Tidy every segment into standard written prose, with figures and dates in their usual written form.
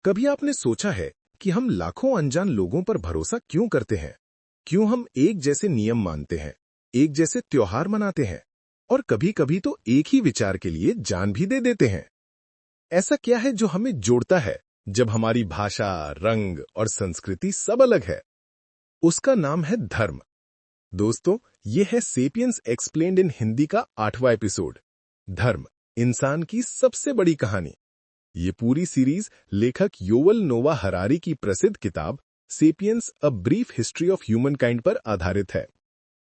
कभी आपने सोचा है कि हम लाखों अनजान लोगों पर भरोसा क्यों करते हैं? क्यों हम एक जैसे नियम मानते हैं, एक जैसे त्योहार मनाते हैं और कभी-कभी तो एक ही विचार के लिए जान भी दे देते हैं? ऐसा क्या है जो हमें जोड़ता है जब हमारी भाषा, रंग और संस्कृति सब अलग है? उसका नाम है धर्म। दोस्तों, ये है सेपियंस एक्सप्लेन्ड इन हिंदी का 8वां एपिसोड। धर्म, इंसान की सबसे बड़ी कहानी। ये पूरी सीरीज लेखक युवल नोवा हरारी की प्रसिद्ध किताब sapiens a brief history of human kind पर आधारित है,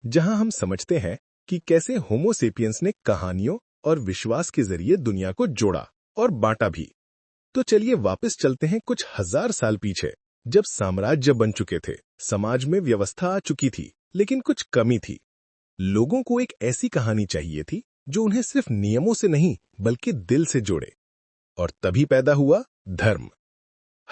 जहां हम समझते हैं कि कैसे होमो सेपियंस ने कहानियों और विश्वास के जरिए दुनिया को जोड़ा और बांटा भी। तो चलिए वापस चलते हैं कुछ हजार साल पीछे, जब साम्राज्य बन चुके थे, समाज में व्यवस्था आ चुकी थी, लेकिन कुछ कमी थी। लोगों को एक ऐसी कहानी चाहिए थी जो उन्हें सिर्फ नियमों से नहीं बल्कि दिल से जोड़े। और तभी पैदा हुआ धर्म।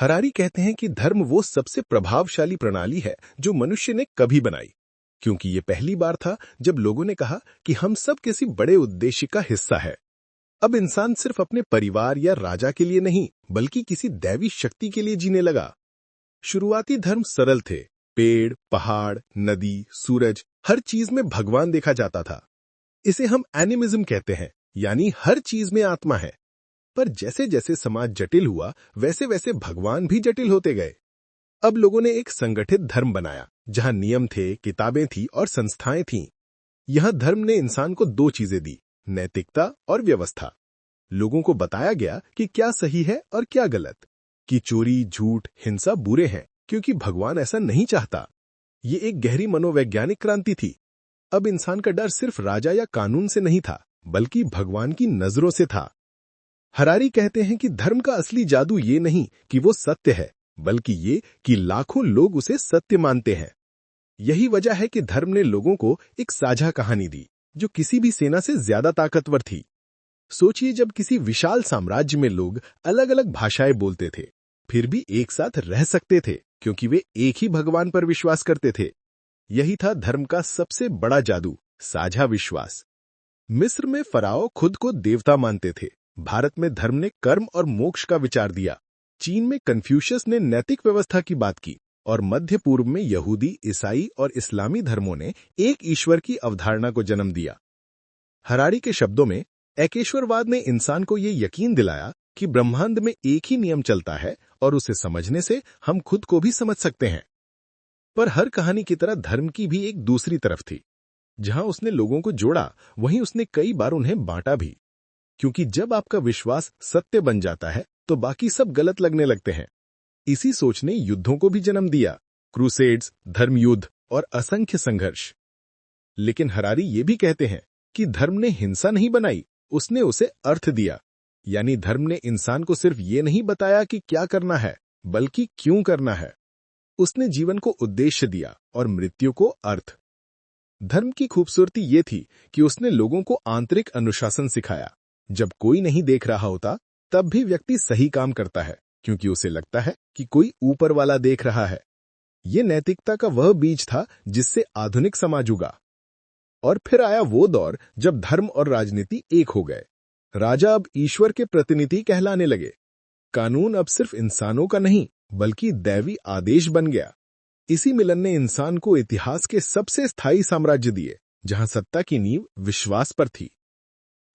हरारी कहते हैं कि धर्म वो सबसे प्रभावशाली प्रणाली है जो मनुष्य ने कभी बनाई, क्योंकि ये पहली बार था जब लोगों ने कहा कि हम सब किसी बड़े उद्देश्य का हिस्सा है। अब इंसान सिर्फ अपने परिवार या राजा के लिए नहीं, बल्कि किसी दैवी शक्ति के लिए जीने लगा। शुरुआती धर्म सरल थे। पेड़, पहाड़, नदी, सूरज, हर चीज में भगवान देखा जाता था। इसे हम एनिमिज्म कहते हैं, यानी हर चीज में आत्मा है। पर जैसे जैसे समाज जटिल हुआ, वैसे वैसे भगवान भी जटिल होते गए। अब लोगों ने एक संगठित धर्म बनाया, जहां नियम थे, किताबें थी और संस्थाएं थीं। यह धर्म ने इंसान को दो चीजें दी, नैतिकता और व्यवस्था। लोगों को बताया गया कि क्या सही है और क्या गलत, कि चोरी, झूठ, हिंसा बुरे हैं, क्योंकि भगवान ऐसा नहीं चाहता। ये एक गहरी मनोवैज्ञानिक क्रांति थी। अब इंसान का डर सिर्फ राजा या कानून से नहीं था, बल्कि भगवान की नजरों से था। हरारी कहते हैं कि धर्म का असली जादू ये नहीं कि वो सत्य है, बल्कि ये कि लाखों लोग उसे सत्य मानते हैं। यही वजह है कि धर्म ने लोगों को एक साझा कहानी दी, जो किसी भी सेना से ज्यादा ताकतवर थी। सोचिए, जब किसी विशाल साम्राज्य में लोग अलग अलग भाषाएं बोलते थे, फिर भी एक साथ रह सकते थे, क्योंकि वे एक ही भगवान पर विश्वास करते थे। यही था धर्म का सबसे बड़ा जादू, साझा विश्वास। मिस्र में फराओ खुद को देवता मानते थे। भारत में धर्म ने कर्म और मोक्ष का विचार दिया। चीन में कन्फ्यूशियस ने नैतिक व्यवस्था की बात की और मध्य पूर्व में यहूदी, ईसाई और इस्लामी धर्मों ने एक ईश्वर की अवधारणा को जन्म दिया। हरारी के शब्दों में, एकेश्वरवाद ने इंसान को ये यकीन दिलाया कि ब्रह्मांड में एक ही नियम चलता है और उसे समझने से हम खुद को भी समझ सकते हैं। पर हर कहानी की तरह धर्म की भी एक दूसरी तरफ थी। जहां उसने लोगों को जोड़ा, वहीं उसने कई बार उन्हें बांटा भी। क्योंकि जब आपका विश्वास सत्य बन जाता है, तो बाकी सब गलत लगने लगते हैं। इसी सोच ने युद्धों को भी जन्म दिया, क्रूसेड्स, धर्मयुद्ध और असंख्य संघर्ष। लेकिन हरारी ये भी कहते हैं कि धर्म ने हिंसा नहीं बनाई, उसने उसे अर्थ दिया। यानी धर्म ने इंसान को सिर्फ ये नहीं बताया कि क्या करना है, बल्कि क्यों करना है। उसने जीवन को उद्देश्य दिया और मृत्यु को अर्थ। धर्म की खूबसूरती ये थी कि उसने लोगों को आंतरिक अनुशासन सिखाया। जब कोई नहीं देख रहा होता, तब भी व्यक्ति सही काम करता है, क्योंकि उसे लगता है कि कोई ऊपर वाला देख रहा है। ये नैतिकता का वह बीज था जिससे आधुनिक समाज उगा। और फिर आया वो दौर जब धर्म और राजनीति एक हो गए। राजा अब ईश्वर के प्रतिनिधि कहलाने लगे। कानून अब सिर्फ इंसानों का नहीं, बल्कि दैवी आदेश बन गया। इसी मिलन ने इंसान को इतिहास के सबसे स्थायी साम्राज्य दिए, जहां सत्ता की नींव विश्वास पर थी।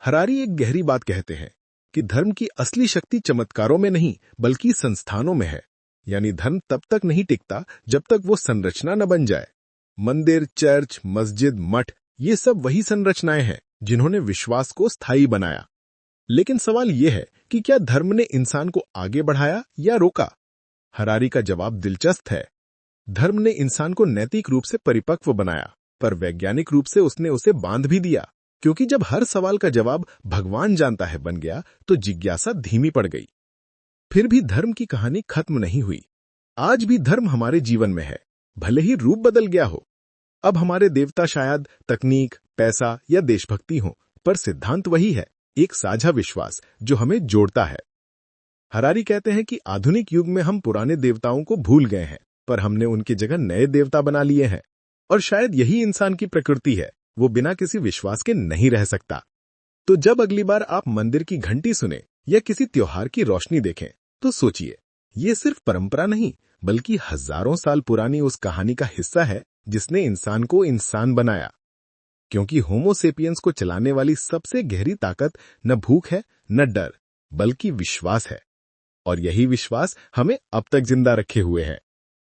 हरारी एक गहरी बात कहते हैं कि धर्म की असली शक्ति चमत्कारों में नहीं, बल्कि संस्थानों में है। यानी धर्म तब तक नहीं टिकता जब तक वो संरचना न बन जाए। मंदिर, चर्च, मस्जिद, मठ, ये सब वही संरचनाएं हैं जिन्होंने विश्वास को स्थायी बनाया। लेकिन सवाल यह है कि क्या धर्म ने इंसान को आगे बढ़ाया या रोका? हरारी का जवाब दिलचस्प है। धर्म ने इंसान को नैतिक रूप से परिपक्व बनाया, पर वैज्ञानिक रूप से उसने उसे बांध भी दिया। क्योंकि जब हर सवाल का जवाब भगवान जानता है बन गया, तो जिज्ञासा धीमी पड़ गई। फिर भी धर्म की कहानी खत्म नहीं हुई। आज भी धर्म हमारे जीवन में है, भले ही रूप बदल गया हो। अब हमारे देवता शायद तकनीक, पैसा या देशभक्ति हो, पर सिद्धांत वही है, एक साझा विश्वास जो हमें जोड़ता है। हरारी कहते हैं कि आधुनिक युग में हम पुराने देवताओं को भूल गए हैं, पर हमने उनकी जगह नए देवता बना लिए हैं। और शायद यही इंसान की प्रकृति है, वो बिना किसी विश्वास के नहीं रह सकता। तो जब अगली बार आप मंदिर की घंटी सुने या किसी त्योहार की रोशनी देखें, तो सोचिए, ये सिर्फ परंपरा नहीं, बल्कि हजारों साल पुरानी उस कहानी का हिस्सा है जिसने इंसान को इंसान बनाया। क्योंकि होमो सेपियंस को चलाने वाली सबसे गहरी ताकत न भूख है, न डर, बल्कि विश्वास है। और यही विश्वास हमें अब तक जिंदा रखे हुए है।